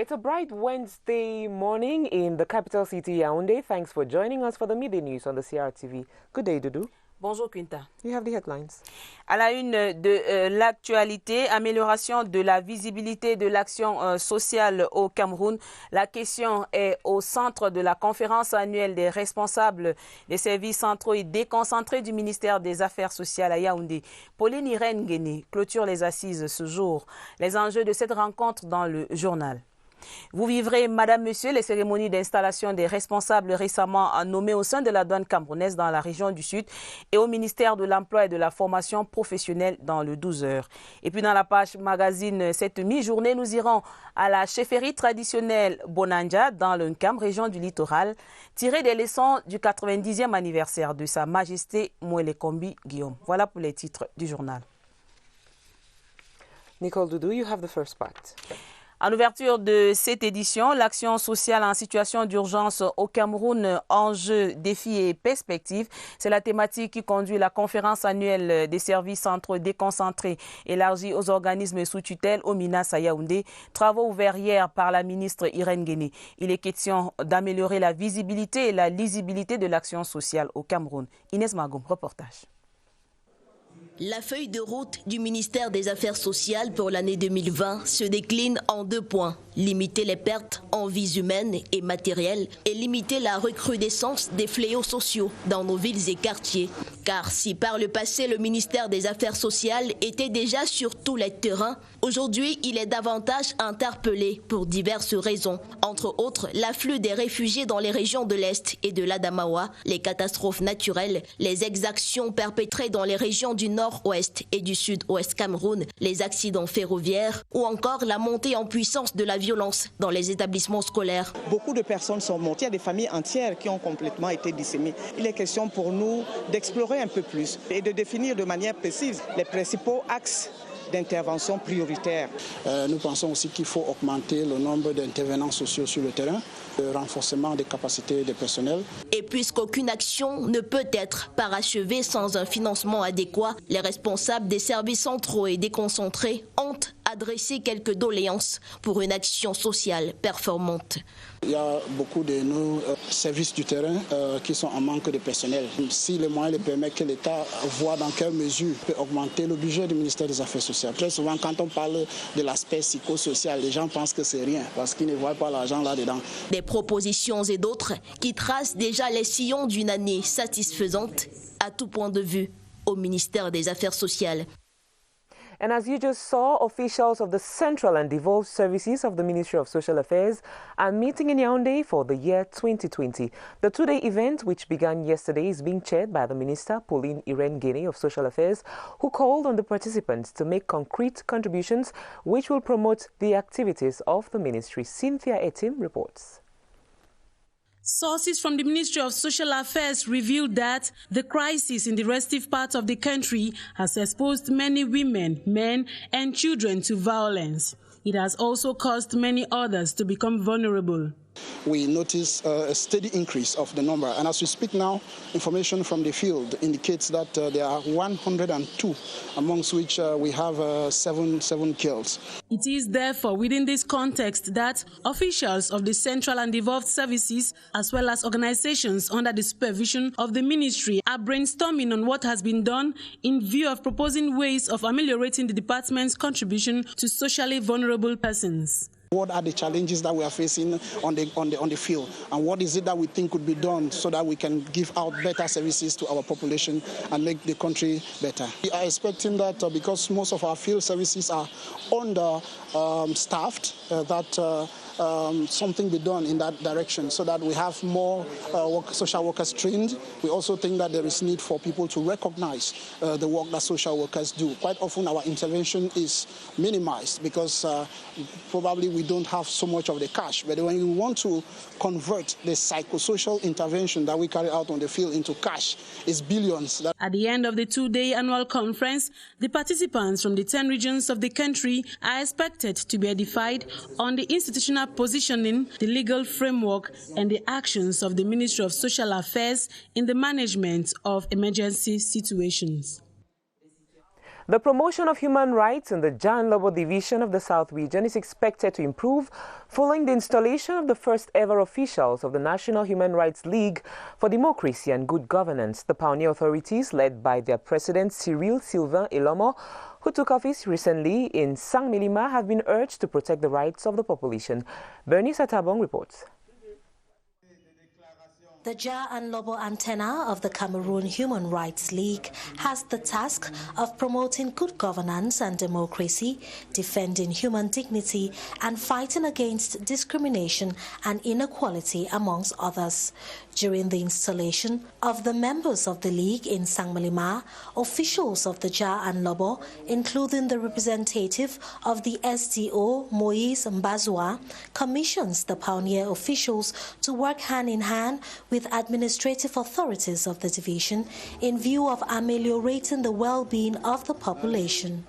It's a bright Wednesday morning in the capital city, Yaoundé. Thanks for joining us for the midday news on the CRTV. Good day, Doudou. Bonjour Quinta. You have the headlines. À la une de l'actualité, amélioration de la visibilité de l'action sociale au Cameroun. La question est au centre de la conférence annuelle des responsables des services centraux et déconcentrés du ministère des Affaires sociales à Yaoundé. Pauline Irène Guéné clôture les assises ce jour. Les enjeux de cette rencontre dans le journal. Vous vivrez, Madame, Monsieur, les cérémonies d'installation des responsables récemment nommés au sein de la douane camerounaise dans la région du Sud et au ministère de l'Emploi et de la Formation professionnelle dans le 12 heures. Et puis dans la page magazine, cette mi-journée, nous irons à la chefferie traditionnelle Bonanja dans le Nkam, région du littoral, tirer des leçons du 90e anniversaire de Sa Majesté Mouele Kombi Guillaume. Voilà pour les titres du journal. Nicole Doudou, you have the first part. En ouverture de cette édition, l'action sociale en situation d'urgence au Cameroun, enjeux, défis et perspectives. C'est la thématique qui conduit la conférence annuelle des services centraux déconcentrés élargie aux organismes sous tutelle au Minas à Yaoundé. Travaux ouverts hier par la ministre Irène Guéné. Il est question d'améliorer la visibilité et la lisibilité de l'action sociale au Cameroun. Inès Magoum, reportage. La feuille de route du ministère des Affaires sociales pour l'année 2020 se décline en 2 points. Limiter les pertes en vies humaines et matérielles et limiter la recrudescence des fléaux sociaux dans nos villes et quartiers. Car si par le passé le ministère des Affaires sociales était déjà sur tous les terrains, aujourd'hui il est davantage interpellé pour diverses raisons. Entre autres, l'afflux des réfugiés dans les régions de l'Est et de l'Adamawa, les catastrophes naturelles, les exactions perpétrées dans les régions du Nord-Ouest et du Sud-Ouest Cameroun, les accidents ferroviaires ou encore la montée en puissance de la violence dans les établissements scolaires. Beaucoup de personnes sont mortes. Il y a des familles entières qui ont complètement été disséminées. Il est question pour nous d'explorer un peu plus et de définir de manière précise les principaux axes d'intervention prioritaires. Nous pensons aussi qu'il faut augmenter le nombre d'intervenants sociaux sur le terrain, le renforcement des capacités des personnels. Et puisqu'aucune action ne peut être parachevée sans un financement adéquat, les responsables des services centraux et déconcentrés ont adressé quelques doléances pour une action sociale performante. Il y a beaucoup de nos services du terrain qui sont en manque de personnel. Si les moyens le permettent, que l'État voit dans quelle mesure peut augmenter le budget du ministère des Affaires sociales. Très souvent, quand on parle de l'aspect psychosocial, les gens pensent que c'est rien parce qu'ils ne voient pas l'argent là-dedans. Des propositions et d'autres qui tracent déjà les sillons d'une année satisfaisante à tout point de vue au ministère des Affaires sociales. And as you just saw, officials of the Central and Devolved Services of the Ministry of Social Affairs are meeting in Yaoundé for the year 2020. The two-day event, which began yesterday, is being chaired by the Minister, Pauline Irène Guéné of Social Affairs, who called on the participants to make concrete contributions which will promote the activities of the ministry. Cynthia Etim reports. Sources from the Ministry of Social Affairs revealed that the crisis in the restive part of the country has exposed many women, men, and children to violence. It has also caused many others to become vulnerable. We notice a steady increase of the number. And as we speak now, information from the field indicates that there are 102, amongst which we have seven kills. It is therefore within this context that officials of the Central and Devolved Services, as well as organizations under the supervision of the ministry, are brainstorming on what has been done in view of proposing ways of ameliorating the department's contribution to socially vulnerable persons. What are the challenges that we are facing on the field, and what is it that we think could be done so that we can give out better services to our population and make the country better? We are expecting that because most of our field services are under-staffed, something be done in that direction so that we have more social workers trained. We also think that there is need for people to recognize the work that social workers do. Quite often our intervention is minimized because probably we don't have so much of the cash. But when you want to convert the psychosocial intervention that we carry out on the field into cash, it's billions. At the end of the two-day annual conference, the participants from the 10 regions of the country are expected to be edified on the institutional positioning, the legal framework, and the actions of the Ministry of Social Affairs in the management of emergency situations. The promotion of human rights in the Jah and Lobo division of the South region is expected to improve following the installation of the first ever officials of the National Human Rights League for Democracy and Good Governance. The pioneer authorities, led by their president Cyril Sylvain Elomo, who took office recently in Sang-Milima, have been urged to protect the rights of the population. Bernice Atabong reports. The Jah and Lobo antenna of the Cameroon Human Rights League has the task of promoting good governance and democracy, defending human dignity, and fighting against discrimination and inequality, amongst others. During the installation of the members of the League in Sang-Milima, officials of the Jah and Lobo, including the representative of the SDO, Moise Mbazwa, commissions the pioneer officials to work hand in hand with administrative authorities of the division in view of ameliorating the well-being of the population.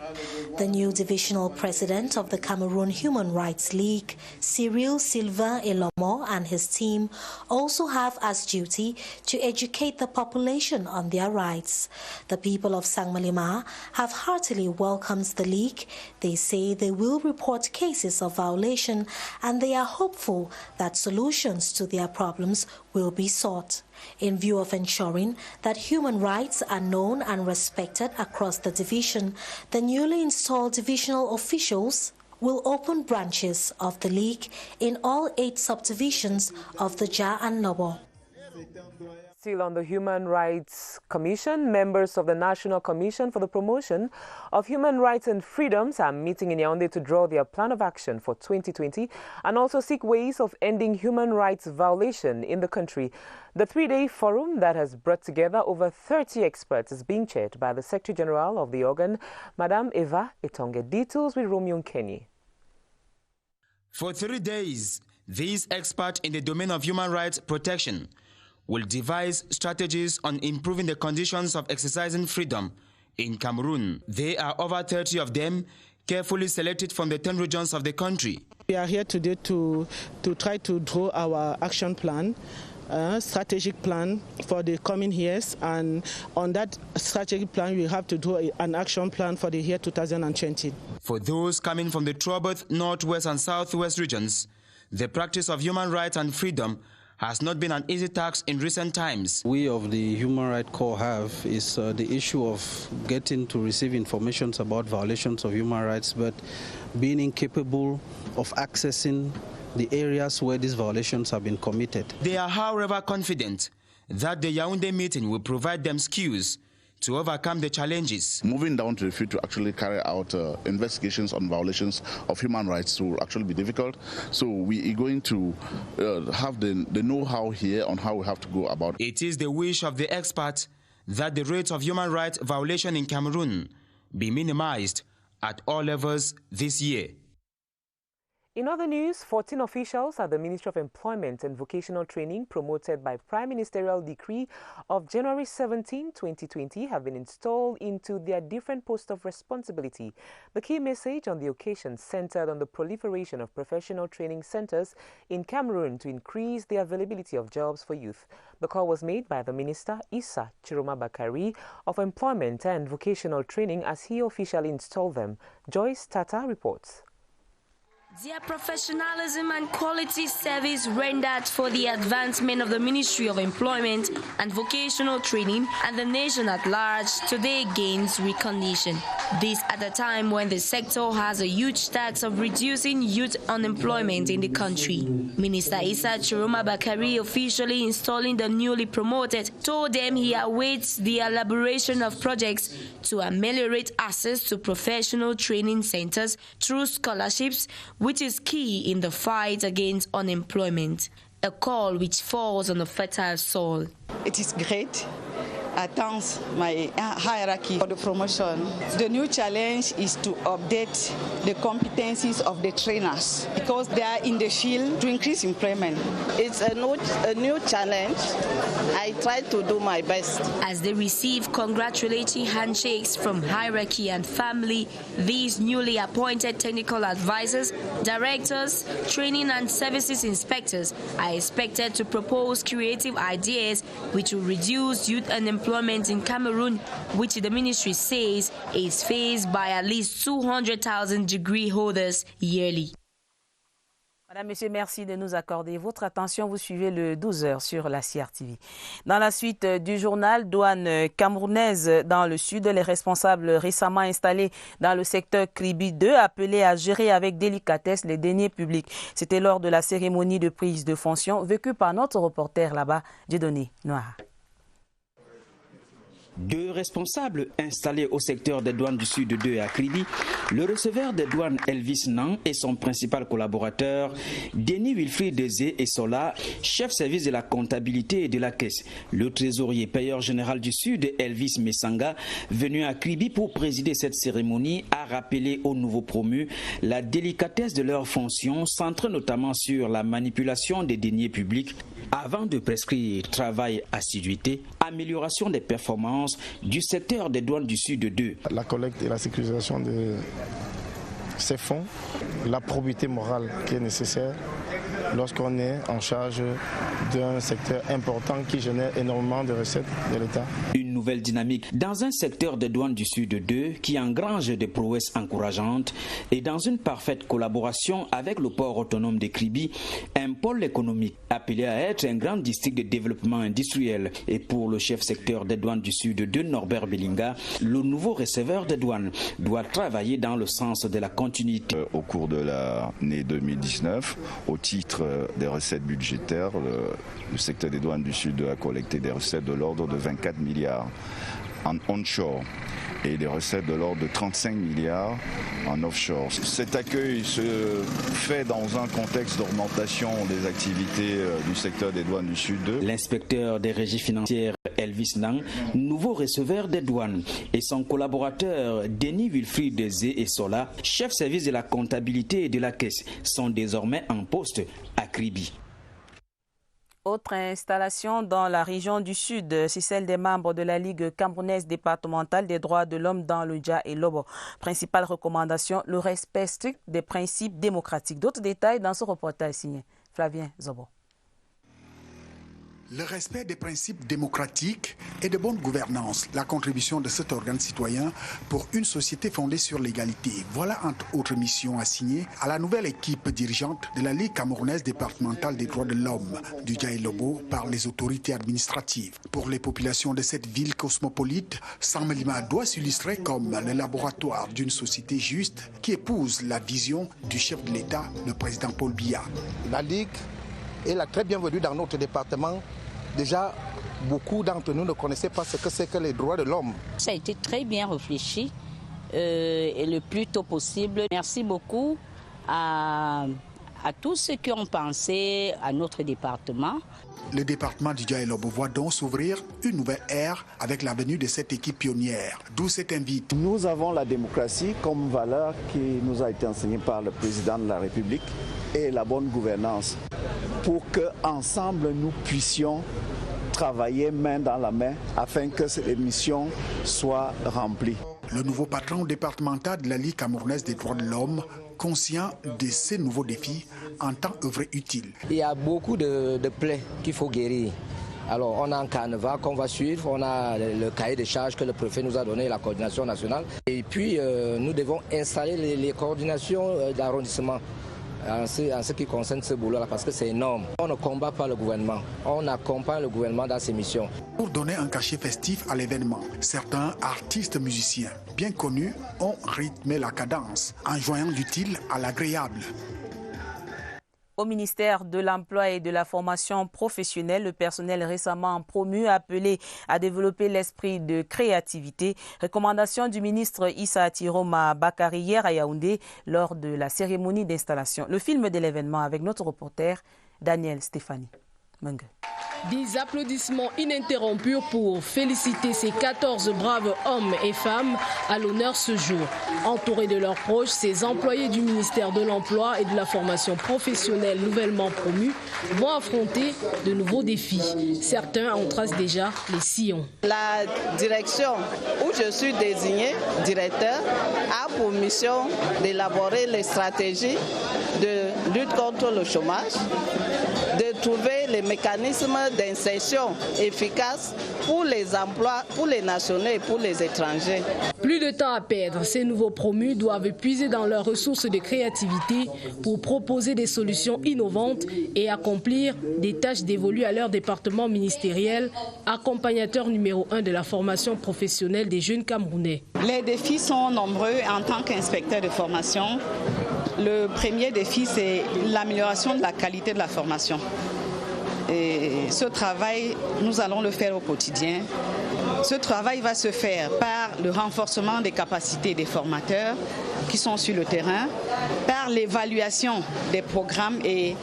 The new divisional president of the Cameroon Human Rights League, Cyril Sylvain Elomo, and his team also have as duty to educate the population on their rights. The people of Sang-Milima have heartily welcomed the League. They say they will report cases of violation, and they are hopeful that solutions to their problems will be sought. In view of ensuring that human rights are known and respected across the division, the newly installed divisional officials will open branches of the League in all 8 subdivisions of the Jah and Lobo. Still on the Human Rights Commission, members of the National Commission for the Promotion of Human Rights and Freedoms are meeting in Yaoundé to draw their plan of action for 2020 and also seek ways of ending human rights violation in the country. The 3-day forum that has brought together over 30 experts is being chaired by the Secretary General of the organ, Madame Eva Etonge. Details with Romeo Kenny. For 3 days, these experts in the domain of human rights protection will devise strategies on improving the conditions of exercising freedom in Cameroon. There are over 30 of them, carefully selected from the 10 regions of the country. We are here today to try to draw our action plan, strategic plan for the coming years, and on that strategic plan we have to draw an action plan for the year 2020. For those coming from the troubled Northwest and Southwest regions, the practice of human rights and freedom has not been an easy task in recent times. We of the Human Rights Corps have is the issue of getting to receive information about violations of human rights, but being incapable of accessing the areas where these violations have been committed. They are, however, confident that the Yaoundé meeting will provide them skills to overcome the challenges. Moving down to the field to actually carry out investigations on violations of human rights will actually be difficult. So we are going to have the know-how here on how we have to go about it. It is the wish of the experts that the rates of human rights violation in Cameroon be minimized at all levels this year. In other news, 14 officials at the Ministry of Employment and Vocational Training, promoted by Prime Ministerial Decree of January 17, 2020, have been installed into their different posts of responsibility. The key message on the occasion centered on the proliferation of professional training centers in Cameroon to increase the availability of jobs for youth. The call was made by the Minister Issa Chiroma Bakari of Employment and Vocational Training as he officially installed them. Joyce Tata reports. Their professionalism and quality service rendered for the advancement of the Ministry of Employment and Vocational Training and the nation at large today gains recognition. This at a time when the sector has a huge task of reducing youth unemployment in the country. Minister Issa Chiroma Bakari, officially installing the newly promoted, told them he awaits the elaboration of projects to ameliorate access to professional training centers through scholarships, which is key in the fight against unemployment, a call which falls on a fertile soil. It is great. I thank my hierarchy for the promotion. The new challenge is to update the competencies of the trainers because they are in the field to increase employment. It's a new challenge. I try to do my best. As they receive congratulatory handshakes from hierarchy and family, these newly appointed technical advisors, directors, training and services inspectors are expected to propose creative ideas which will reduce youth unemployment employment in Cameroon, which the ministry says is faced by at least 200,000 degree holders yearly. Madame, Monsieur, merci de nous accorder votre attention. Vous suivez le 12h sur la CRTV. Dans la suite du journal, douane camerounaise dans le sud, les responsables récemment installés dans le secteur Kribi 2 appelés à gérer avec délicatesse les deniers publics. C'était lors de la cérémonie de prise de fonction vécue par notre reporter là-bas, Dieudonné Noir. Deux responsables installés au secteur des douanes du Sud 2 à Kribi, le receveur des douanes Elvis Nang et son principal collaborateur, Denis Wilfried Dezé et Sola, chef service de la comptabilité et de la caisse. Le trésorier payeur général du Sud, Elvis Messanga, venu à Kribi pour présider cette cérémonie, a rappelé aux nouveaux promus la délicatesse de leurs fonctions, centrée notamment sur la manipulation des deniers publics, avant de prescrire travail, assiduité, amélioration des performances du secteur des douanes du Sud 2. La collecte et la sécurisation de ces fonds, la probité morale qui est nécessaire lorsqu'on est en charge d'un secteur important qui génère énormément de recettes de l'État. Une nouvelle dynamique dans un secteur des douanes du Sud 2 qui engrange des prouesses encourageantes et dans une parfaite collaboration avec le port autonome de Kribi, un pôle économique appelé à être un grand district de développement industriel. Et pour le chef secteur des douanes du Sud 2, Norbert Bellinga, le nouveau receveur des douanes doit travailler dans le sens de la continuité. Au cours de l'année 2019, au titre des recettes budgétaires, le secteur des douanes du Sud a collecté des recettes de l'ordre de 24 milliards en onshore et des recettes de l'ordre de 35 milliards en offshore. Cet accueil se fait dans un contexte d'augmentation des activités du secteur des douanes du Sud 2. L'inspecteur des régies financières Elvis Nang, nouveau receveur des douanes, et son collaborateur Denis Wilfried Dezé et Sola, chef service de la comptabilité et de la caisse, sont désormais en poste à Kribi. Autre installation dans la région du Sud, c'est celle des membres de la Ligue camerounaise départementale des droits de l'homme dans le Dja et Lobo. Principale recommandation, le respect strict des principes démocratiques. D'autres détails dans ce reportage signé Flavien Zobo. Le respect des principes démocratiques et de bonne gouvernance, la contribution de cet organe citoyen pour une société fondée sur l'égalité. Voilà entre autres missions assignées à la nouvelle équipe dirigeante de la Ligue camerounaise départementale des droits de l'homme du Dja et Lobo par les autorités administratives. Pour les populations de cette ville cosmopolite, Samelima doit s'illustrer comme le laboratoire d'une société juste qui épouse la vision du chef de l'État, le président Paul Biya. La Ligue est la très bienvenue dans notre département. Déjà, beaucoup d'entre nous ne connaissaient pas ce que c'est que les droits de l'homme. Ça a été très bien réfléchi et le plus tôt possible. Merci beaucoup à tous ceux qui ont pensé à notre département. Le département du Dja et Lobo voit donc s'ouvrir une nouvelle ère avec la venue de cette équipe pionnière, d'où cet invite. Nous avons la démocratie comme valeur qui nous a été enseignée par le président de la République et la bonne gouvernance pour qu'ensemble nous puissions travailler main dans la main afin que cette mission soit remplie. Le nouveau patron départemental de la Ligue camerounaise des droits de l'homme, conscient de ces nouveaux défis, entend œuvrer utile. Il y a beaucoup de plaies qu'il faut guérir. Alors on a un carnaval qu'on va suivre, on a le cahier de charges que le préfet nous a donné, la coordination nationale. Et puis nous devons installer les coordinations d'arrondissement en ce qui concerne ce boulot-là, parce que c'est énorme. On ne combat pas le gouvernement, on accompagne le gouvernement dans ses missions. Pour donner un cachet festif à l'événement, certains artistes musiciens bien connus ont rythmé la cadence, en joignant l'utile à l'agréable. Au ministère de l'Emploi et de la Formation professionnelle, le personnel récemment promu appelé à développer l'esprit de créativité. Recommandation du ministre Issa Tiroma Bakari hier à Yaoundé lors de la cérémonie d'installation. Le film de l'événement avec notre reporter Daniel Stéphanie Mungue. Des applaudissements ininterrompus pour féliciter ces 14 braves hommes et femmes à l'honneur ce jour. Entourés de leurs proches, ces employés du ministère de l'Emploi et de la Formation professionnelle nouvellement promus vont affronter de nouveaux défis. Certains en tracent déjà les sillons. La direction où je suis désigné directeur a pour mission d'élaborer les stratégies de lutte contre le chômage, de trouver les mécanismes d'insertion efficaces pour les emplois, pour les nationaux et pour les étrangers. Plus de temps à perdre, ces nouveaux promus doivent puiser dans leurs ressources de créativité pour proposer des solutions innovantes et accomplir des tâches dévolues à leur département ministériel, accompagnateur numéro 1 de la formation professionnelle des jeunes Camerounais. Les défis sont nombreux en tant qu'inspecteur de formation. Le premier défi, c'est l'amélioration de la qualité de la formation. Et ce travail, nous allons le faire au quotidien. Ce travail va se faire par le renforcement des capacités des formateurs qui sont sur le terrain, par l'évaluation des programmes et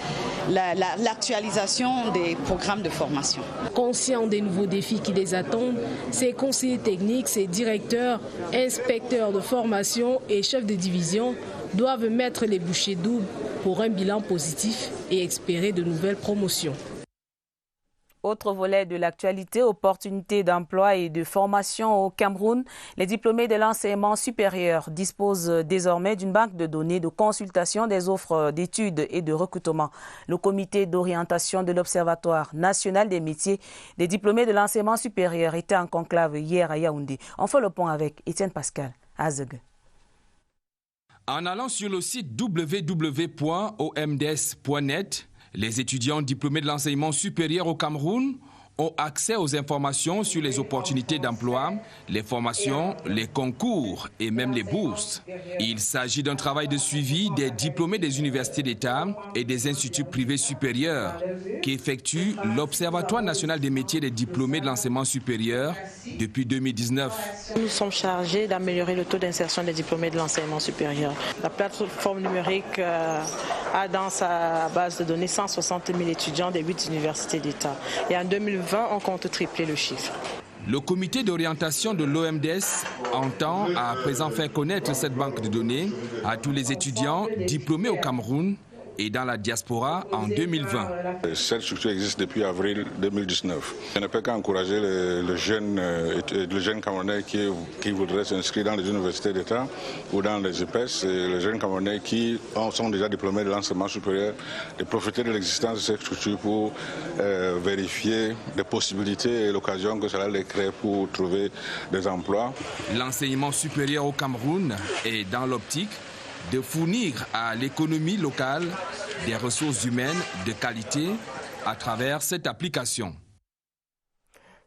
l'actualisation des programmes de formation. Conscients des nouveaux défis qui les attendent, ces conseillers techniques, ces directeurs, inspecteurs de formation et chefs de division doivent mettre les bouchées doubles pour un bilan positif et espérer de nouvelles promotions. Autre volet de l'actualité, opportunités d'emploi et de formation au Cameroun. Les diplômés de l'enseignement supérieur disposent désormais d'une banque de données de consultation des offres d'études et de recrutement. Le comité d'orientation de l'Observatoire national des métiers des diplômés de l'enseignement supérieur était en conclave hier à Yaoundé. On fait le point avec Étienne Pascal Azeg. En allant sur le site www.omds.net, les étudiants diplômés de l'enseignement supérieur au Cameroun ont accès aux informations sur les opportunités d'emploi, les formations, les concours et même les bourses. Il s'agit d'un travail de suivi des diplômés des universités d'État et des instituts privés supérieurs qu'effectue l'Observatoire national des métiers des diplômés de l'enseignement supérieur depuis 2019. Nous sommes chargés d'améliorer le taux d'insertion des diplômés de l'enseignement supérieur. La plateforme numérique a dans sa base de données 160 000 étudiants des 8 universités d'État. Et en 2020, on compte tripler le chiffre. Le comité d'orientation de l'OMDS entend à présent faire connaître cette banque de données à tous les étudiants diplômés au Cameroun et dans la diaspora en 2020. Cette structure existe depuis avril 2019. Je ne peux qu'encourager les jeunes Camerounais qui voudraient s'inscrire dans les universités d'État ou dans les EPS, et les jeunes Camerounais qui sont déjà diplômés de l'enseignement supérieur, de profiter de l'existence de cette structure pour vérifier les possibilités et l'occasion que cela les crée pour trouver des emplois. L'enseignement supérieur au Cameroun est dans l'optique de fournir à l'économie locale des ressources humaines de qualité à travers cette application.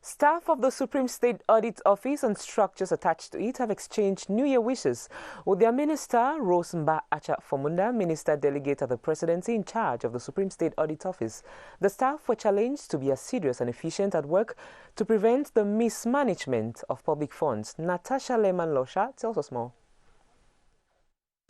Staff of the Supreme State Audit Office and structures attached to it have exchanged New Year wishes with their Minister, Rosemba Acha-Fomunda, Minister Delegate at the Presidency in charge of the Supreme State Audit Office. The staff were challenged to be assiduous and efficient at work to prevent the mismanagement of public funds. Natasha Lehman-Losha tells us more.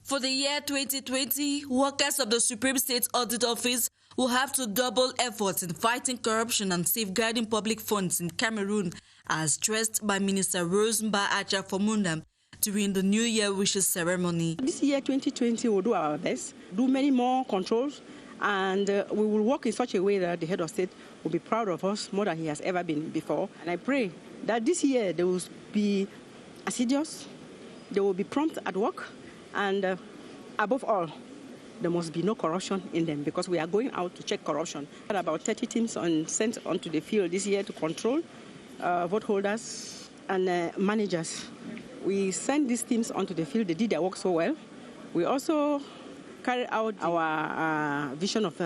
For the year 2020, workers of the Supreme State Audit Office will have to double efforts in fighting corruption and safeguarding public funds in Cameroon, as stressed by Minister Rosemba Acha-Fomunda during the New Year Wishes ceremony. This year, 2020, we'll do our best, do many more controls, and we will work in such a way that the head of state will be proud of us more than he has ever been before. And I pray that this year they will be assiduous, they will be prompt at work, and above all, there must be no corruption in them, because we are going out to check corruption. About 30 teams sent onto the field this year to control vote holders and managers. We sent these teams onto the field. They did their work so well. We also carried out our vision of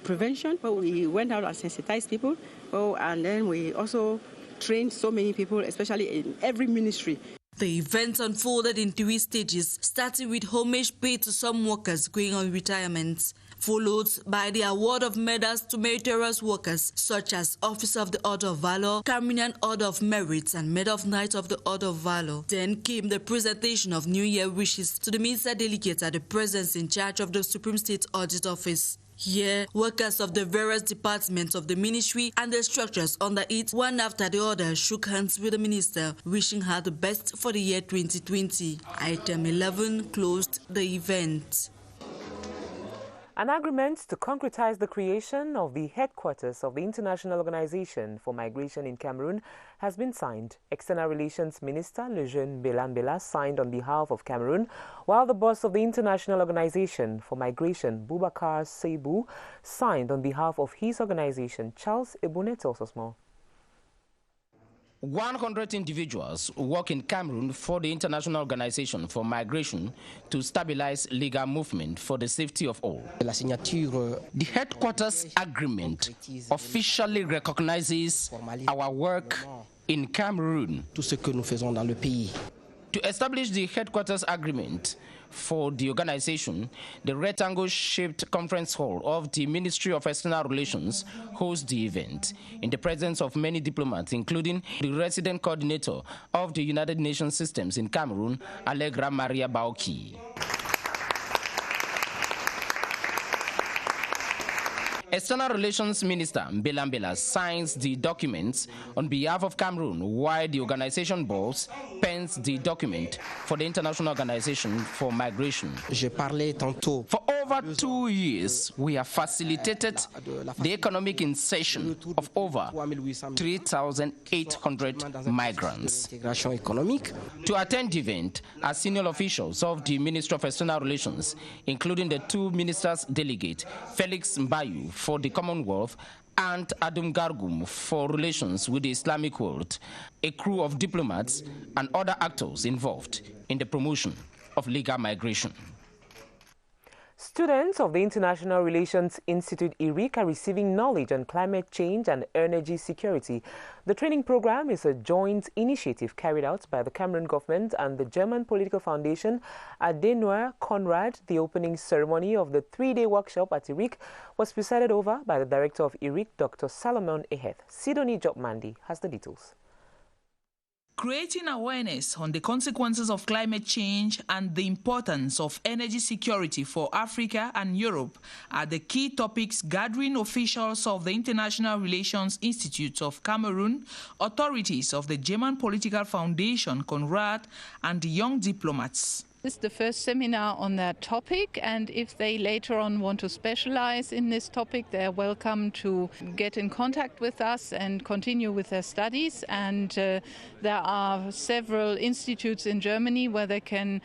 prevention, where we went out and sensitized people. And then we also trained so many people, especially in every ministry. The event unfolded in 3 stages, starting with homage paid to some workers going on retirement, followed by the award of medals to meritorious workers such as Officer of the Order of Valor, Cameroonian Order of Merit, and Medal of Knight of the Order of Valor. Then came the presentation of New Year wishes to the Minister Delegate at the Presidency in charge of the Supreme State Audit Office. Here, workers of the various departments of the ministry and the structures under it, one after the other, shook hands with the minister, wishing her the best for the year 2020. Item 11 closed the event. An agreement to concretize the creation of the headquarters of the International Organization for Migration in Cameroon has been signed. External Relations Minister Lejeune Belambela signed on behalf of Cameroon, while the boss of the International Organization for Migration, Boubacar Seibou, signed on behalf of his organization. Charles Ebune tells us more. 100 individuals work in Cameroon for the International Organization for Migration to stabilize legal movement for the safety of all. The headquarters agreement officially recognizes our work in Cameroon. To establish the headquarters agreement for the organization, the rectangle-shaped conference hall of the Ministry of External Relations hosts the event in the presence of many diplomats, including the resident coordinator of the United Nations systems in Cameroon, Allegra Maria Baoki. External Relations Minister Belambela signs the documents on behalf of Cameroon, while the organization boss pens the document for the International Organization for Migration. For over 2 years, we have facilitated the economic insertion of over 3,800 migrants. To attend the event are senior officials of the Ministry of External Relations, including the 2 ministers delegate, Felix Mbayu for the Commonwealth and Adum Gargum for relations with the Islamic world, a crew of diplomats and other actors involved in the promotion of legal migration. Students of the International Relations Institute IRIC are receiving knowledge on climate change and energy security. The training program is a joint initiative carried out by the Cameroon government and the German political foundation Adenauer Konrad. The opening ceremony of the 3-day workshop at IRIC was presided over by the director of IRIC, Dr. Salomon Eheth. Sidonie Jobmandi has the details. Creating awareness on the consequences of climate change and the importance of energy security for Africa and Europe are the key topics gathering officials of the International Relations Institute of Cameroon, authorities of the German Political Foundation Konrad, and young diplomats. This is the first seminar on that topic, and if they later on want to specialize in this topic, they're welcome to get in contact with us and continue with their studies. And there are several institutes in Germany where they can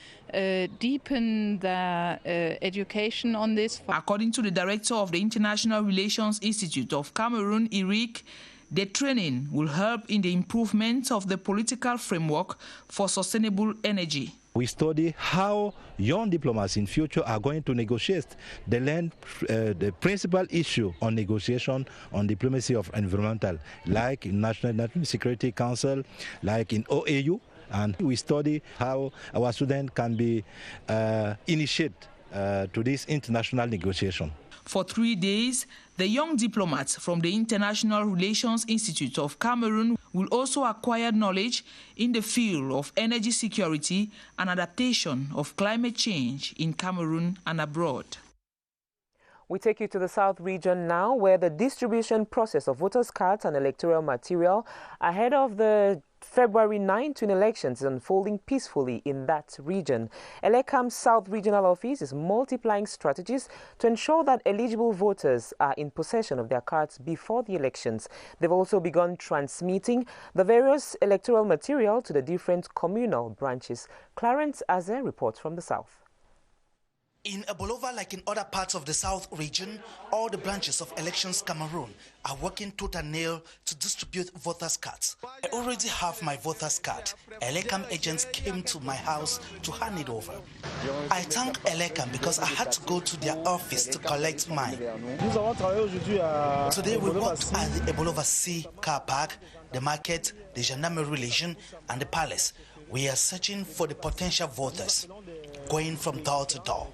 deepen their education on this. According to the director of the International Relations Institute of Cameroon, IRIC, the training will help in the improvement of the political framework for sustainable energy. We study how young diplomats in future are going to negotiate. They learn the principal issue on negotiation on diplomacy of environmental, like in National Security Council, like in OAU, and we study how our students can be initiated to this international negotiation. For 3 days, the young diplomats from the International Relations Institute of Cameroon will also acquire knowledge in the field of energy security and adaptation of climate change in Cameroon and abroad. We take you to the South region now, where the distribution process of voters' cards and electoral material ahead of the February 9 twin elections is unfolding peacefully in that region. Elecam's South Regional Office is multiplying strategies to ensure that eligible voters are in possession of their cards before the elections. They've also begun transmitting the various electoral material to the different communal branches. Clarence Aze reports from the South. In Ebolova, like in other parts of the South region, all the branches of Elections Cameroon are working tooth and nail to distribute voters' cards. I already have my voters' card. Elecam agents came to my house to hand it over. I thank Elecam because I had to go to their office to collect mine. Today we worked at the Ebolova C car park, the market, the gendarmerie region, and the palace. We are searching for the potential voters, going from door to door.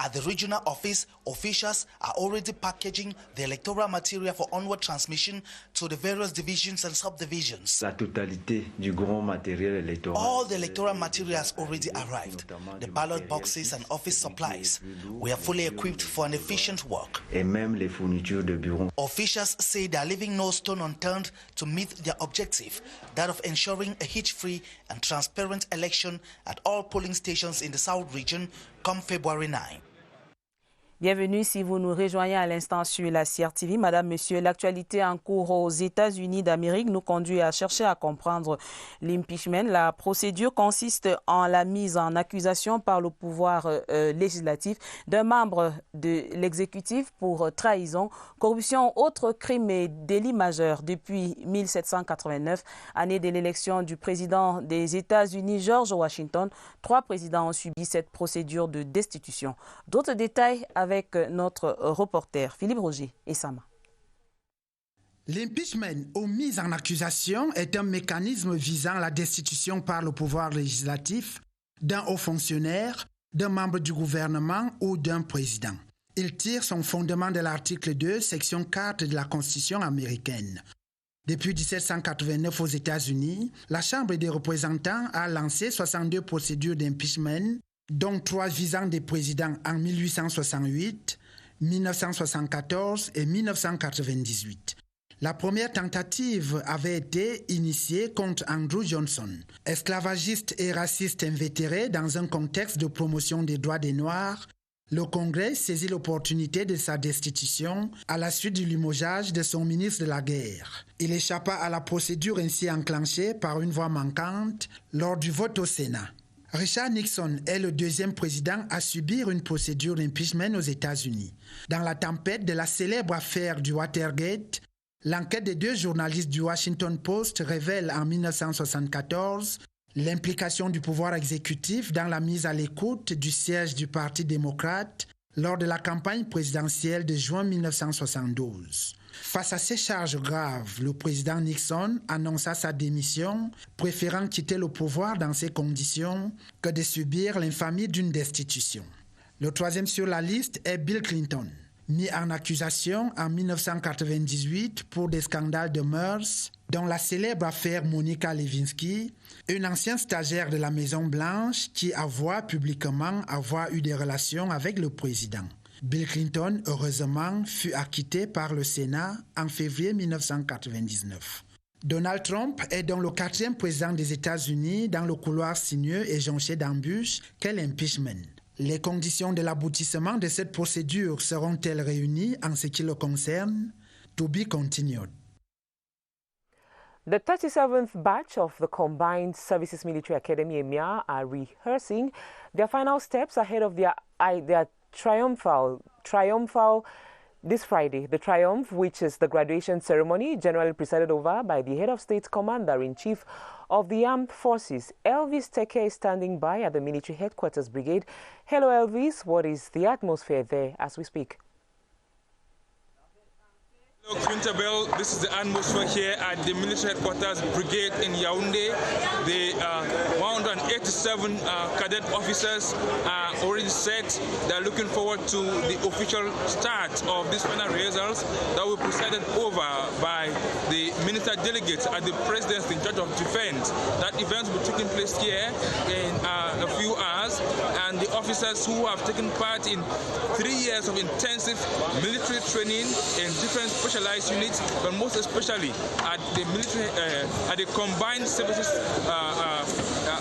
At the regional office, officials are already packaging the electoral material for onward transmission to the various divisions and subdivisions. La totalité du grand matériel électoral. All the electoral materials already arrived. The ballot boxes and office supplies. We are fully equipped for an efficient work. Et même les fournitures de bureau. Officials say they are leaving no stone unturned to meet their objective, that of ensuring a hitch-free and transparent election at all polling stations in the South region come February 9. Bienvenue si vous nous rejoignez à l'instant sur la CRTV. Madame, Monsieur, l'actualité en cours aux États-Unis d'Amérique nous conduit à chercher à comprendre l'impeachment. La procédure consiste en la mise en accusation par le pouvoir législatif d'un membre de l'exécutif pour trahison, corruption, autres crimes et délits majeurs. Depuis 1789, année de l'élection du président des États-Unis, George Washington, 3 présidents ont subi cette procédure de destitution. D'autres détails avec notre reporter Philippe Roger et Sama. L'impeachment ou mise en accusation est un mécanisme visant la destitution par le pouvoir législatif d'un haut fonctionnaire, d'un membre du gouvernement ou d'un président. Il tire son fondement de l'article 2, section 4 de la Constitution américaine. Depuis 1789 aux États-Unis, la Chambre des représentants a lancé 62 procédures d'impeachment, dont 3 visant des présidents en 1868, 1974 et 1998. La première tentative avait été initiée contre Andrew Johnson, esclavagiste et raciste invétéré dans un contexte de promotion des droits des Noirs. Le Congrès saisit l'opportunité de sa destitution à la suite du limogeage de son ministre de la Guerre. Il échappa à la procédure ainsi enclenchée par une voix manquante lors du vote au Sénat. Richard Nixon est le 2e président à subir une procédure d'impeachment aux États-Unis. Dans la tempête de la célèbre affaire du Watergate, l'enquête des 2 journalistes du Washington Post révèle en 1974 l'implication du pouvoir exécutif dans la mise à l'écoute du siège du Parti démocrate lors de la campagne présidentielle de juin 1972. Face à ces charges graves, le président Nixon annonça sa démission, préférant quitter le pouvoir dans ces conditions que de subir l'infamie d'une destitution. Le 3e sur la liste est Bill Clinton, mis en accusation en 1998 pour des scandales de mœurs, dont la célèbre affaire Monica Lewinsky, une ancienne stagiaire de la Maison-Blanche qui avoua publiquement avoir eu des relations avec le président. Bill Clinton, heureusement, fut acquitté par le Sénat en février 1999. Donald Trump est donc le 4e président des États-Unis dans le couloir sinueux et jonché d'embûches qu'est l'impeachment. Les conditions de l'aboutissement de cette procédure seront-elles réunies en ce qui le concerne? To be continued. The 37th batch of the Combined Services Military Academy EMIA are rehearsing their final steps ahead of their triumphal this Friday. The triumph, which is the graduation ceremony generally presided over by the head of state commander-in-chief of the armed forces. Elvis Teke is standing by at the military headquarters brigade. Hello, Elvis. What is the atmosphere there as we speak? Hello, Quintabel. This is the atmosphere here at the military headquarters brigade in Yaoundé. The 187 cadet officers are already set. They're looking forward to the official start of these final rehearsals that will be presided over by the minister delegates at the presidency in charge of defense. That event will be taking place here in a few hours, and the officers who have taken part in 3 years of intensive military training in different specialized units, but most especially at the military, at the Combined Services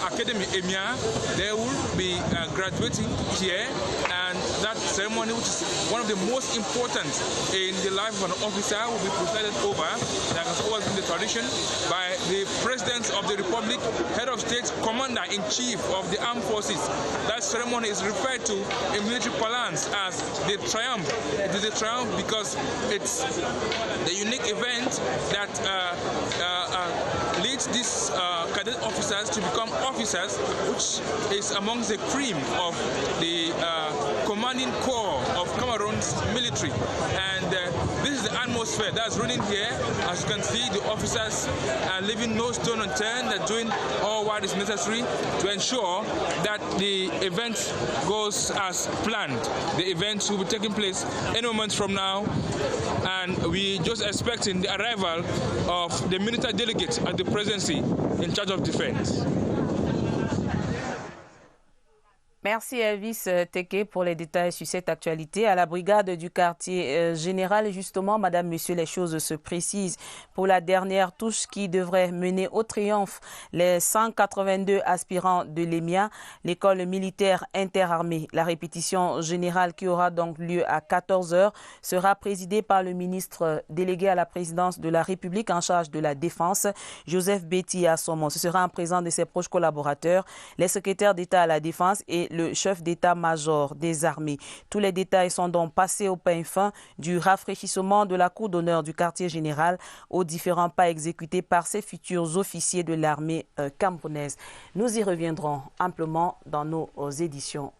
Academy EMIA, they will be graduating here, and that ceremony, which is one of the most important in the life of an officer, will be presided over, that has always been the tradition, by the President of the Republic, Head of State, Commander-in-Chief of the Armed Forces. That ceremony is referred to in military parlance as the triumph. It is a triumph because it's the unique event that leads these cadet officers to become officers, which is amongst the cream of the commanding corps of Cameroon's military. And this is the atmosphere that's running here. As you can see, the officers are leaving no stone unturned. They're doing all what is necessary to ensure that the event goes as planned. The event will be taking place any moment from now, and we just expecting the arrival of the military delegate at the presidency in charge of defense. Merci Elvis Teke pour les détails sur cette actualité. À la brigade du quartier général, justement, madame, monsieur, les choses se précisent. Pour la dernière touche qui devrait mener au triomphe les 182 aspirants de l'EMIA, l'école militaire interarmée. La répétition générale qui aura donc lieu à 14h sera présidée par le ministre délégué à la présidence de la République en charge de la défense, Joseph Betty Assomo. Ce sera en présence de ses proches collaborateurs, les secrétaires d'État à la défense et le chef d'état-major des armées. Tous les détails sont donc passés au pain fin du rafraîchissement de la cour d'honneur du quartier général aux différents pas exécutés par ces futurs officiers de l'armée camerounaise. Nous y reviendrons amplement dans nos éditions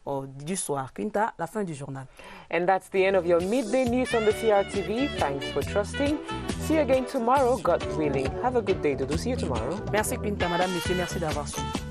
du soir. Quinta, la fin du journal. And that's the end of your midday news on the CRTV. Thanks for trusting. See you again tomorrow, God willing. Have a good day, Dodo. See you tomorrow. Merci Quinta, madame, monsieur, merci d'avoir suivi.